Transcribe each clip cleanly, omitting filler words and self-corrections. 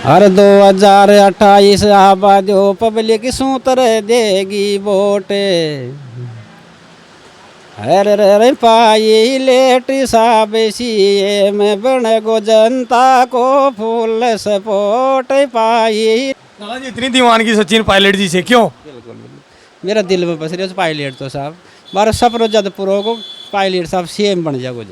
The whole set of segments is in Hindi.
हर 2028 आबादो पब्लिक सूतर देगी वोट। अरे पाई लेट साब सीएम बन गो जनता को फुल सपोर्ट पाई। लाला जी इतनी दीवानगी सचिन पायलट जी से क्यों? बिल्कुल बिल्कुल मेरा दिल में बस रही है पायलट तो साहब मारा सपनों जद पुरो को पायलट साहब सीएम बन जाओ।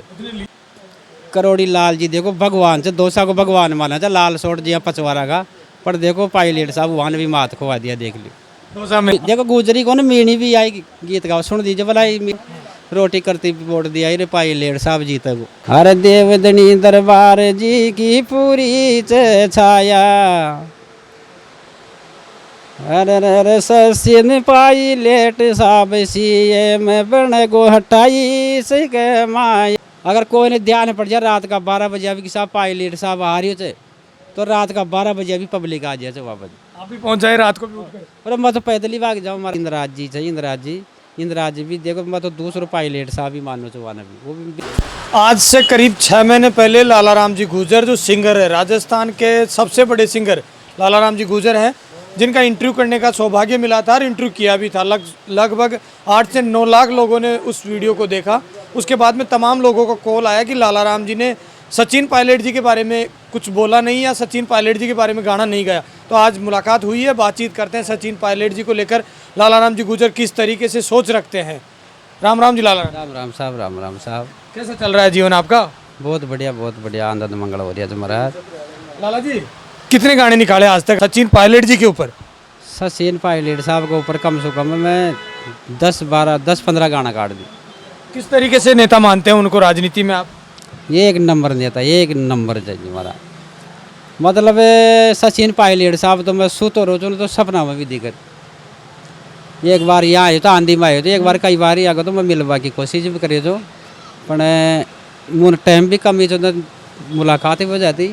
करोड़ी लाल जी देखो भगवान से दोसा को भगवान माना था लाल सोट दिया पचवारा का पर देखो पायलट साहब वहां भी मात खवा दिया देख लियो। दोसा में देखो गुजरी को ना मीणी भी आई गीत गाओ सुन दीजिए भला रोटी करती वोट दिया रे पायलट साहब जीते को। हर देवदनी दरबार जी की पूरी छाया। अरे सचिन पायलट साहब सीएम बन गो हटाई से के माया। अगर कोई ने ध्यान पड़ जाए रात का 12 बजे अभी साहब पायलट साहब आ रही हो तो रात का 12 बजे अभी पब्लिक आ जाए वापस। आप भी पहुंच जाए रात को भी उठकर। और मैं तो पैदल ही भाग जाऊँ हमारे इंदिराज जी भी देखो मैं तो दूसरों पायलट साहब ही मानो चौहाना भी वो भी। आज से करीब 6 महीने पहले लाला राम जी गुर्जर जो सिंगर है राजस्थान के सबसे बड़े सिंगर लाला राम जी गुर्जर हैं जिनका इंटरव्यू करने का सौभाग्य मिला था और इंटरव्यू किया भी था। लगभग 8 से 9 लाख लोगों ने उस वीडियो को देखा। उसके बाद में तमाम लोगों को कॉल आया कि लाला राम जी ने सचिन पायलट जी के बारे में कुछ बोला नहीं या सचिन पायलट जी के बारे में गाना नहीं गाया। तो आज मुलाकात हुई है, बातचीत करते हैं सचिन पायलट जी को लेकर लाला राम जी गुर्जर किस तरीके से सोच रखते हैं। राम राम जी लाला राम राम साहब कैसा चल रहा है जीवन आपका? बहुत बढ़िया आनंद मंगल हो रहा है महाराज। लाला जी कितने गाने निकाले आज तक सचिन पायलट जी के ऊपर? सचिन पायलट साहब के ऊपर कम से कम मैं 10-15 गाना काट दी। किस तरीके से नेता मानते हैं उनको राजनीति में आप? ये एक नंबर नेता एक नंबर चाहिए हमारा मतलब सचिन पायलट साहब तो मैं सूतो रोचूँ तो सपना में भी दिखत। एक बार यहाँ आए तो आंधी में आए तो एक बार कई बार ही आगे तो मैं मिलवा की कोशिश भी करे जो पर मुन टाइम भी कमी तो मुलाकात ही हो जाती।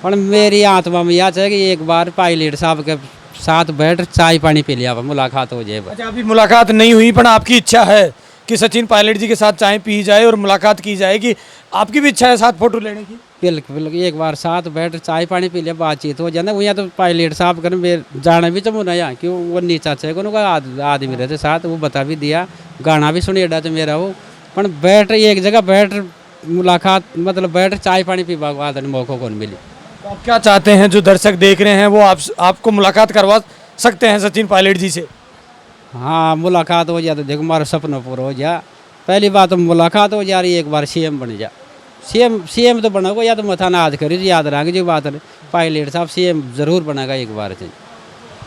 पर मेरी आत्मा में याद है कि एक बार पायलट साहब के साथ बैठ चाय पानी पी लिया मुलाकात हो जाए। अच्छा अभी मुलाकात नहीं हुई पर आपकी इच्छा है कि सचिन पायलट जी के साथ चाय पी जाए और मुलाकात की जाएगी? आपकी भी इच्छा है साथ फोटो लेने की? बिल्कुल एक बार साथ बैठ चाय पानी पी लिया बातचीत हो जाए ना। वहाँ तो पायलट साहब कर मेरे जाना भी तो मुना यहाँ क्यों वो नीचा चाहिए उनका आदमी रहते साथ वो बता भी दिया गाना भी सुनिए डा मेरा वो पर बैठ एक जगह बैठ मुलाकात मतलब बैठ चाय पानी पी बाद मौक़ों को मिली। तो आप क्या चाहते हैं जो दर्शक देख रहे हैं वो आपको मुलाकात करवा सकते हैं सचिन पायलट जी से? हाँ मुलाकात हो जाए तो देखो हमारा सपना पूरा हो जा। पहली बात तो मुलाकात हो जा रही एक बार सीएम बन जा। सीएम तो बना या तो मथा नाज करी याद रहा जो बात है पायलट साहब सीएम जरूर बनेगा एक बार से।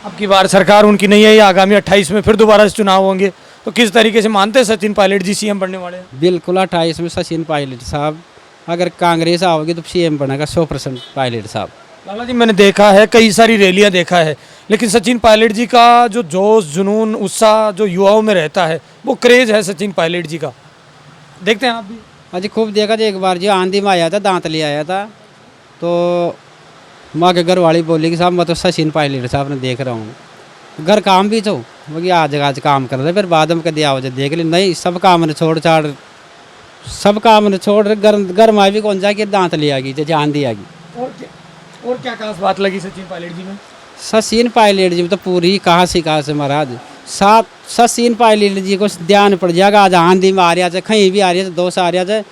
अब की बार सरकार उनकी नहीं है या आगामी 28 में फिर दोबारा से चुनाव होंगे तो किस तरीके से मानते हैं सचिन पायलट जी सीएम बनने वाले हैं? बिल्कुल 28 में सचिन पायलट साहब अगर कांग्रेस आओगी तो सीएम बनेगा 100% पायलट साहब। लाला जी मैंने देखा है कई सारी रैलियां देखा है लेकिन सचिन पायलट जी का जो जोश जुनून उत्साह जो युवाओं में रहता है वो क्रेज है सचिन पायलट जी का। देखते हैं आप भी? अजी खूब देखा था एक बार जो आंधी में आया था दांत ले आया था तो माँ के घर वाली बोली कि साहब मैं तो सचिन पायलट साहब ने देख रहा हूँ घर काम भी तो वो आज काम कर रहे फिर बाद में कभी आओ देख ली नहीं सब काम ने छोड़ छाड़ सब काम ने छोड़ घर में भी कौन जाके दांत ले आ गई जैसे आंधी आ गई। और क्या खास बात लगी सचिन पायलट जी में? सचिन पायलट जी में तो पूरी कहाँ से महाराज साथ सचिन पायलट जी को ध्यान पड़ जाएगा आज आंधी में आ रहा है कहीं भी आ रही है दोस्त आ रहा है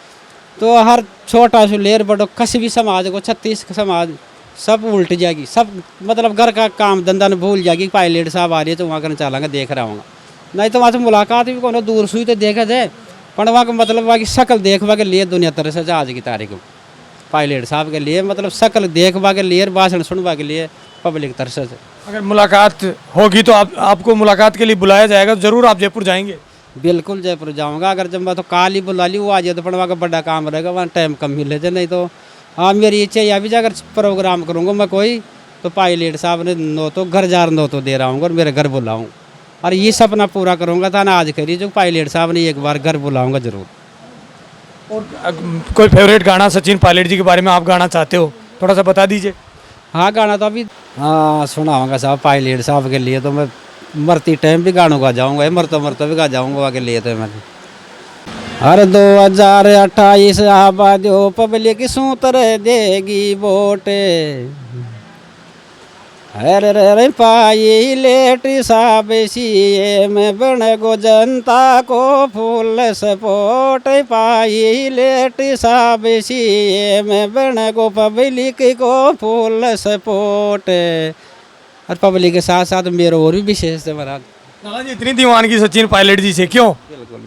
तो हर छोटा सा लेर बड़ो किसी भी समाज को 36 समाज सब उल्ट जाएगी सब मतलब घर का काम धंधा न भूल जाएगी। पायलट साहब आ रही है तो वहाँ करना चलांगा देख रहा हूँ नहीं तो वहाँ से मुलाकात भी कौन दूर सुई तो देखा जाए पर वहाँ का मतलब वहाँ की शक्ल देखवा के लिए दुनिया तरह से आज की तारीख में पायलट साहब के लिए मतलब शक्ल देखवा के लिए भाषण सुनवा के लिए पब्लिक तरह से। अगर मुलाकात होगी तो आपको मुलाकात के लिए बुलाया जाएगा तो जरूर आप जयपुर जाएंगे? बिल्कुल जयपुर जाऊंगा अगर जब मैं तो काल ही बुला ली वो आ जाए तो पर वहाँ का बड़ा काम रहेगा वहाँ टाइम कम मिले थे नहीं तो हाँ मेरी इच्छा यह भी अगर प्रोग्राम करूँगा मैं कोई तो पायलट साहब ने नो तो घर जार नो तो दे रहा हूँ और मेरे घर बुलाऊँ और ये सपना पूरा करूँगा था ना आज करी जो पायलट साहब ने एक बार घर बुलाऊँगा जरूर। और कोई फेवरेट गाना सचिन पायलट जी के बारे में आप गाना चाहते हो थोड़ा सा बता दीजिए? हाँ गाना तो अभी हाँ सुनाऊँगा साहब पायलट साहब के लिए तो मैं मरती टाइम भी गानों गा जाऊँगा मरता भी गा जाऊँगा के लिए तो मैं हर 2028 आबादो पब्लिक सूतर देगी वोट। अरे पायलट साहब सीएम बन गो जनता को फुल सपोर्ट, पायलट साहब सीएम बन गो पब्लिक को फुल सपोर्ट। और पब्लिक के साथ साथ मेरा और भी विशेष है महाराज। लाला जी इतनी दीवानगी सचिन पायलट जी से क्यों? बिल्कुल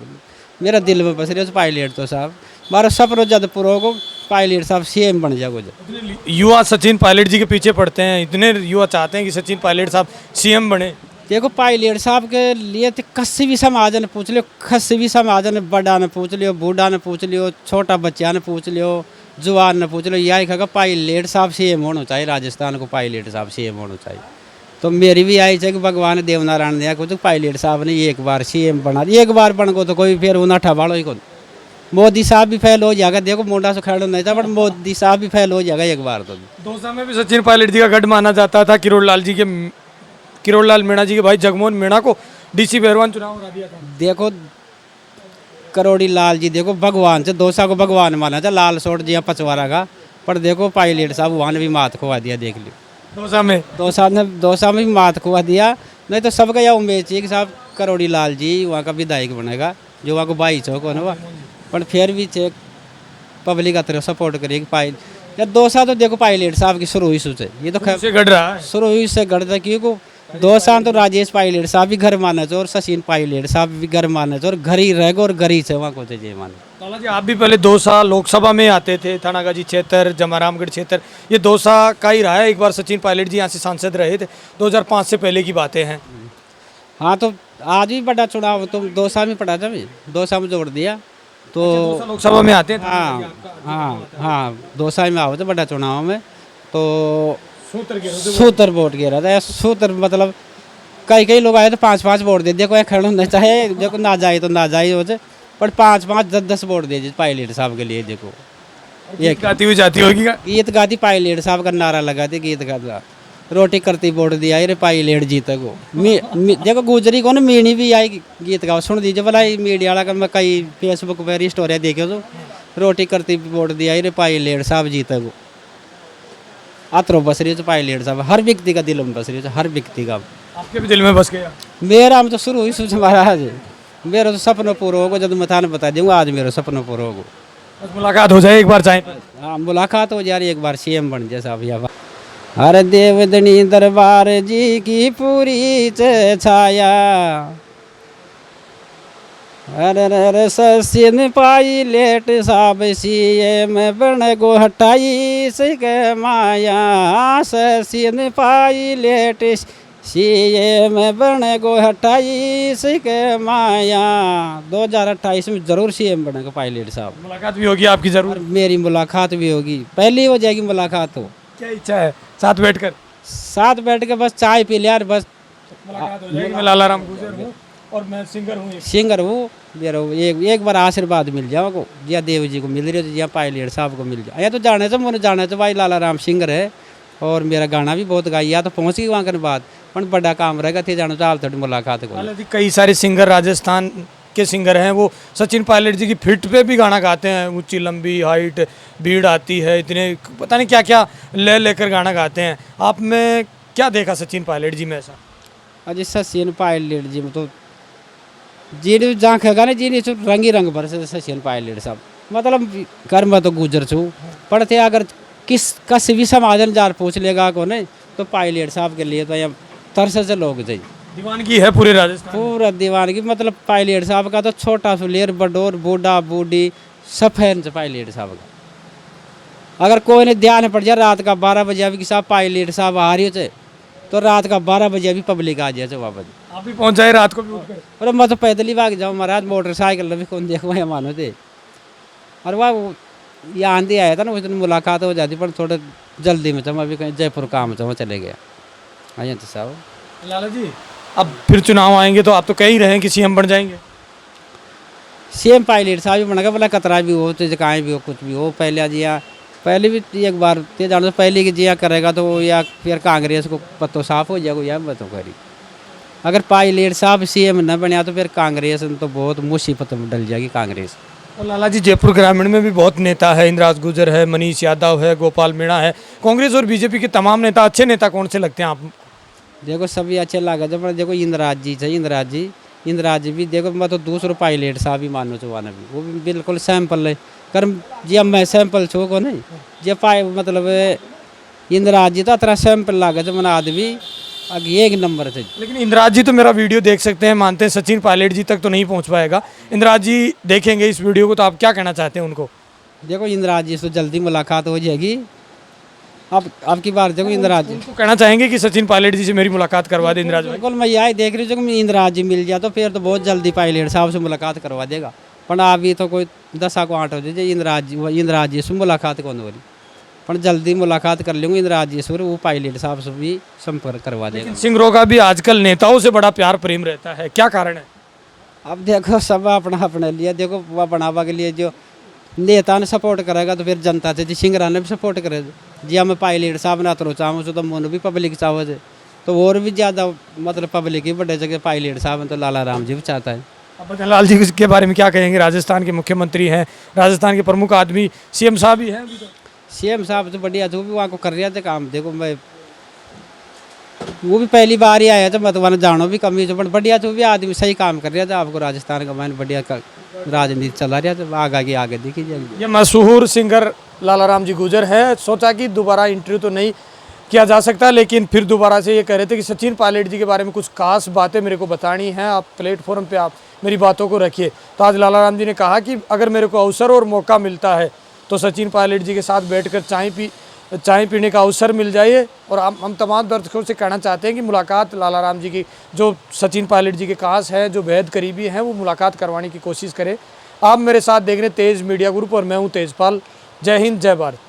मेरा दिल में बस रहे पायलट तो साहब मारा सपनों जद पूरा को पायलट साहब सीएम बन जाओ। इतने युवा सचिन पायलट जी के पीछे पड़ते हैं, इतने युवा चाहते हैं कि सचिन पायलट साहब सीएम बने। देखो पायलट साहब के लिए तो कसी भी समाज ने पूछ लियो, कसी भी समाज ने, बड़ा ने पूछ लियो, बूढ़ा ने पूछ लियो, छोटा बच्चा ने पूछ लियो, जवान ने पूछ लियो, यही कहेगा पायलट साहब सीएम होना चाहिए, राजस्थान को पायलट साहब सीएम होना चाहिए। तो मेरी भी आई है कि भगवान देवनारायण दिया कुछ पायलट साहब ने एक बार सीएम बना, एक बार बन गो तो कोई फिर उन्हें ठबाड़ो ही कौन। मोदी साहब भी फेल हो जाएगा, देखो मुंडा से खड़ा नहीं था बट मोदी साहब भी फेल हो जाएगा एक बार तो। दौसा में भी सचिन पायलट जी का गढ़ माना जाता था, किरोड़ लाल मीणा जी के भाई जगमोहन मीणा को डीसी बहरवान चुनाव हरा दिया था। देखो करोड़ी लाल जी देखो भगवान से दौसा को भगवान माना था, लाल सोट जी पचवारा का, पर देखो पायलट साहब वहाँ ने भी मात खुआ दिया, देख लियो दौसा में। दौसा में भी मात खुआ दिया। नहीं तो सबका यह उम्मीद थी कि साहब करोड़ी लाल जी वहाँ का विधायक बनेगा, जो वहाँ को बाई चौक होना हुआ, पर फिर भी चेक पब्लिक का तरफ सपोर्ट करेगी पायलट। या दौसा तो देखो पायलट साहब की शुरू ही से ये तो से गढ़ रहा है, शुरू ही से गढ़ था, क्योंकि दौसा तो राजेश पायलट साहब भी घर माने थे और सचिन पायलट साहब भी घर माने थे और घर ही रहेगा और घर ही से वहाँ को जे माने। लाला जी आप भी पहले दौसा लोकसभा में आते थे, थानागाजी क्षेत्र, जमारामगढ़ क्षेत्र, ये दौसा का ही रहा है। एक बार सचिन पायलट जी यहाँ से सांसद रहे थे, 2005 से पहले की बातें हैं। हाँ तो आज भी बड़ा चुनाव तो दौसा में पड़ा था, मैं दौसा में जोड़ दिया तो दौसा लोकसभा में आते हैं। हाँ दौसा में आओ थे बड़ा चुनाव में, तो सूत्र वोट गिरा था। सूत्र मतलब कई लोग आए तो 5-5 वोट दे दिया, कोई खड़ा नहीं चाहे, देखो ना जाए तो ना जाए हो जाए, पर 5-5 10-10 वोट दे दिए पायलट साहब के लिए। देखो गीत गाती हुई जाती होगी क्या? गीत गाती पायलट साहब का नारा लगाते, गीत गाता रोटी करती वोट दिया रे पायलट जीते को। देखो गुजरी को ना मीणी भी आई गीत गाओ, सुन दीजिए भला मीडिया वाला का, मैं कई फेसबुक पर स्टोरिया देखे तो रोटी करती वोट दिया रे पायलट साहब जीते को। अतरो बस रही हो पायलट साहब, हर व्यक्ति का दिल में बस रही हो, हर व्यक्ति का। आपके भी दिल में बस गया? मेरा हम तो शुरू ही सोच महाराज, मेरा तो सपना पूरा होगा, जब मैं थाने बता दूंगा आज मेरा सपना पूरा होगा। बस मुलाकात हो जाए एक बार चाहे। हाँ मुलाकात हो जा रही एक बार, सीएम बन जाए साहब यहाँ। हर देवदनी दरबार जी की पूरी छाया, अरे सचिन पायलट साहब सीएम बन गो 28 के माया, सचिन पायलट सीएम बन गो 28 के माया। 2028 में जरूर सीएम बनेगा पायलट साहब। मुलाकात भी होगी आपकी जरूर? मेरी मुलाकात भी होगी, पहली हो जाएगी मुलाकात। तो क्या इच्छा है? साथ बैठ के बस चाय पी लिया, बस मुलाकात हो जाएगी। मैं लाला राम गुर्जर हूँ और मैं सिंगर हूँ, मेरा एक बार आशीर्वाद मिल जाओ को, जिया देव जी को मिल रही हो, जिया पायलट साहब को मिल जाए। या तो जाने से मुझे जाने से भाई लाला राम सिंगर है और मेरा गाना भी बहुत गाई, या तो पहुँच गई वहाँ के बाद, पर बड़ा काम रहेगा थे जानो चाल थोड़ी मुलाकात को। कई सारे सिंगर राजस्थान के सिंगर हैं, वो सचिन पायलट जी की फिट पे भी गाना गाते हैं, ऊंची लंबी हाइट भीड़ आती है, इतने पता नहीं क्या क्या लेकर गाना गाते हैं। आप में क्या देखा सचिन पायलट जी में ऐसा? अजी सचिन पायलट जी में तो जी झाँकेगा ना जी रंग ही रंग भर से सचिन पायलट साहब, मतलब घर में तो गुजर छू पढ़ते, अगर किसी भी समाज में जार पूछ लेगा को नहीं तो पायलट साहब के लिए तो यहाँ तरस से लोग जाइए। दीवानगी है पूरे राजस्थान, पूरा दीवानगी, मतलब पायलट साहब का तो छोटा सुलेर बडोर बूढ़ा बूढ़ी सफेद से पायलट साहब का। अगर कोई ने ध्यान पड़ जाए रात का 12 बजे अभी साहब पायलट साहब आ रही हो तो रात का 12 बजे अभी पब्लिक आ जाए वापस। आप भी पहुंच जाए रात को भी उठकर? अरे मैं तो पैदल ही भाग जाऊँ महाराज, मोटरसाइकिल भी कौन देखो है मानो थे। और वह यहाँ आंधी आया था ना, उस दिन मुलाकात हो जाती, पर थोड़ा जल्दी में था, अभी कहीं जयपुर काम था, चले गया। हाँ तो साहब लाला जी अब फिर चुनाव आएंगे तो आप तो कह ही रहे हैं कि सीएम बन जाएंगे। सीएम पायलट साहब भी बनेगा, भला कतरा भी हो तो जकाएँ भी हो कुछ भी हो। पहले जिया पहले भी एक बार ते जानो पहले की जिया करेगा तो या फिर कांग्रेस को पत्तो साफ हो जाएगा, या बतो करी। अगर पायलट साहब सीएम न बना तो फिर कांग्रेस तो बहुत मुसीबत में डल जाएगी कांग्रेस। और लाला जी, जयपुर ग्रामीण में भी बहुत नेता है, इंद्राज गुर्जर है, मनीष यादव है, गोपाल मीणा है। कांग्रेस और बीजेपी के तमाम नेता, अच्छे नेता कौन से लगते हैं आप? देखो सभी अच्छे लगे जब देखो इंदिराज जी थे, इंदिराज जी भी देखो मैं तो दूसरो पायलट साहब ही मानो चुवाना भी वो भी बिल्कुल सैंपल है कर जी अब मैं सैंपल छो को नहीं जे पाए मतलब इंदिराज जी तो अतरा सैंपल लागे जब मैंने आदमी आगे एक नंबर थे। लेकिन इंदिराज जी तो मेरा वीडियो देख सकते हैं, मानते हैं सचिन पायलट जी तक तो नहीं पहुंच पाएगा। इंदिराज जी देखेंगे इस वीडियो को, तो आप क्या कहना चाहते हैं उनको? देखो इंदिराज जी से जल्दी मुलाकात हो जाएगी। अब की बार देखो इंदिराज जी उनको कहना चाहेंगे कि सचिन पायलट जी से मेरी मुलाकात करवा दे इंदिराज भाई। बिल्कुल मैं यही देख रही हूँ कि इंदिराज जी मिल जाए तो फिर तो बहुत जल्दी पायलट साहब से मुलाकात करवा देगा। पर अभी तो कोई 10 को 8 हो जाए इंदिराज जी से मुलाकात कौन हो रही, पर जल्दी मुलाकात कर लेंगे इंदिराज जी से, वो पायलट साहब से भी संपर्क करवा देगा। सिंगरों का भी आजकल नेताओं से बड़ा प्यार प्रेम रहता है, क्या कारण है? अब देखो सब अपना अपने लिए देखो वो बनावा के लिए जो नेता ने सपोर्ट करेगा तो फिर जनता से जी सिंगरा ने भी सपोर्ट करे जी हम पायलट साहब ने अतरो चाहो तो मोन भी पब्लिक चाहो तो और भी ज़्यादा मतलब पब्लिक ही बड़े जगह पायलट साहब तो लाला राम जी भी चाहता है। अब लाल जी के बारे में क्या कहेंगे? राजस्थान के मुख्यमंत्री हैं, राजस्थान के प्रमुख आदमी सीएम साहब ही हैं अभी तो। सीएम साहब तो बढ़िया थे, वो भी वहाँ को कर रहे थे काम। देखो मैं वो भी पहली बार ही आया था, मैं तो वहाँ जानो भी कमी बट बढ़िया थे, वो भी आदमी सही काम कर रहा था। आपको राजस्थान का मैंने बढ़िया राजनीति चला रहा था, आगे देखी जाएगी। ये मशहूर सिंगर लाला राम जी गुर्जर है। सोचा कि दोबारा इंटरव्यू तो नहीं किया जा सकता, लेकिन फिर दोबारा से ये कह रहे थे कि सचिन पायलट जी के बारे में कुछ खास बातें मेरे को बतानी हैं, आप प्लेटफॉर्म पे आप मेरी बातों को रखिए। तो आज लाला राम जी ने कहा कि अगर मेरे को अवसर और मौका मिलता है तो सचिन पायलट जी के साथ बैठकर चाय पीने का अवसर मिल जाए। और हम तमाम दर्शकों से कहना चाहते हैं कि मुलाकात लाला राम जी की जो सचिन पायलट जी के खास है, जो बेहद करीबी हैं, वो मुलाकात करवाने की कोशिश करें। आप मेरे साथ देख रहे हैं तेज मीडिया ग्रुप और मैं हूँ तेजपाल। जय हिंद, जय भारत।